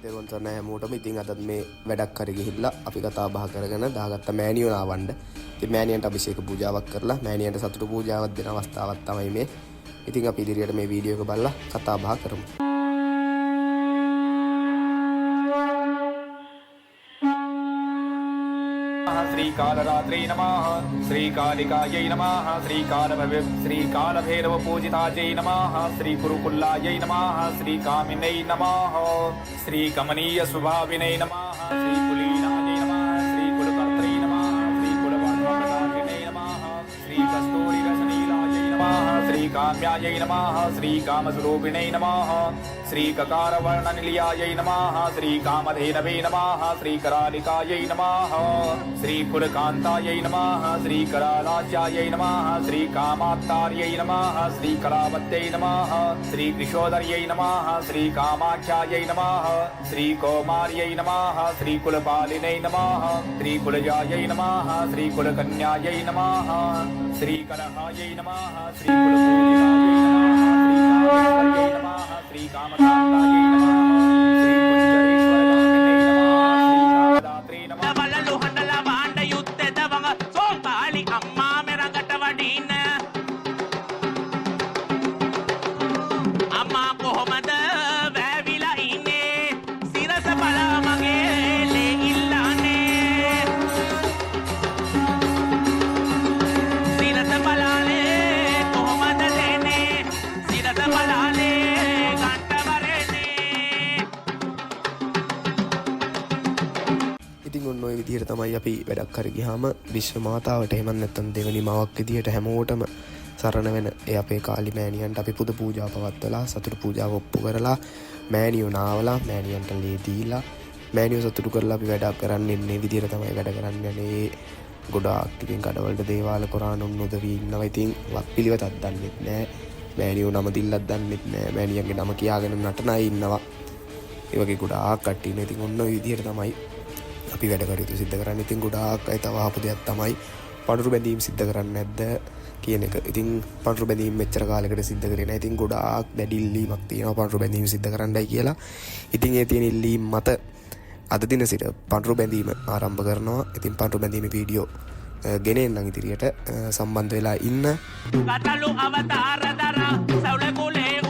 දෙවන් සරණ හැමෝටම. ඉතින් අදත් මේ වැඩක් හරි ගිහිල්ලා අපි කතා බහ කරගෙන දාගත්ත මෑණියෝ නාවන්න. ඉතින් මෑණියන්ට අභිෂේක පූජාවක් කරලා මෑණියන්ට සතුටු පූජාවක් දෙන අවස්ථාවක් තමයි මේ. ඉතින් අපි ඉදිරියට මේ වීඩියෝ එක බලලා කතා බහ කරමු. श्रीकालरात्रे नमः श्रीकालिकायै नमः श्रीकालभैरव पूजितायै नमः श्रीकुरुकुल्लायै नमः श्रीकामिन्यै नमः श्रीकमनीय स्वभाविनै नमः श्रीकुलीनायै नमः श्रीकुलकर्त्रै नमः श्रीकुलवर्णप्रदायिनै नमः श्रीकस्तूरिरसनीलायै नमः श्रीकाम्यायै नमः श्रीकामस्वरूपिणै नमः श्रीककारवर्णनिलयायै नमः श्रीकामधेनवे नमः श्रीकरालिकायै नमः श्रीकुलकान्तायै नमः श्रीकरालास्यायै नमः श्रीकामात्तार्यै नमः श्रीकलावत्यै नमः श्रीकृशोदर्यै नमः श्रीकामाख्यायै नमः श्रीकौमार्यै नमः श्रीकुलपालिनै नमः श्रीकुलजायै नमः श्रीकुलकन्यायै नमः श्रीकलहायै नमः श्रीकुलपूजितायै नमः श्रीकामकान्तायै नमः ඉතින් ඔන්න ඔය විදිහට තමයි අපි වැඩක් හරි ගියාම විශ්ව මාතාවට එහෙම නැත්නම් දෙවෙනි මාවක් විදිහට හැමෝටම සරණ වෙන ඒ අපේ කාලි මෑණියන්ට අපි පුද පූජා පවත්වලා සතුටු පූජාව ඔප්පු කරලා මෑණියෝ නාවලා මෑණියන්ට ලේ දීලා මෑණියෝ සතුටු කරලා අපි වැඩ කරන්නේ මේ විදිහට තමයි වැඩ කරන්නේ. නේ ගොඩාක් ඉතින් කඩවලට දේවාල කොරාන උදවි ඉන්නවා. ඉතින් වත් පිළිවෙතක් දන්නෙත් නෑ. මෑණියෝ නම දිල්ලක් දන්නෙත් නෑ. මෑණියන්ගේ නම කියාගෙන නටන අය ඉන්නවා. ඒ වගේ ගොඩාක් කට්ටිය ඉන්නේ. ඉතින් ඔන්න ඔය විදිහට තමයි අපි වැඩ කටයුතු සිද්ධ කරන්නේ. ඉතින් ගොඩාක් අය තව ආපු දෙයක් තමයි පඳුරු බැඳීම් සිද්ධ කරන්නේ නැද්ද කියන එක. ඉතින් පඳුරු බැඳීම් මෙච්චර කාලයකට සිද්ධ කරේ නැහැ. ඉතින් ගොඩාක් දැඩි ඉල්ලීමක් තියෙනවා පඳුරු බැඳීම් සිද්ධ කරන්නයි කියලා. ඉතින් ඒ තියෙන ඉල්ලීම් මත අද දින සිට පඳුරු බැඳීම ආරම්භ කරනවා. ඉතින් පඳුරු බැඳීමේ වීඩියෝ ගෙන එන්නම් ඉදිරියට සම්බන්ධ වෙලා ඉන්න. කටලු අවතාර දර සවුල කුලේ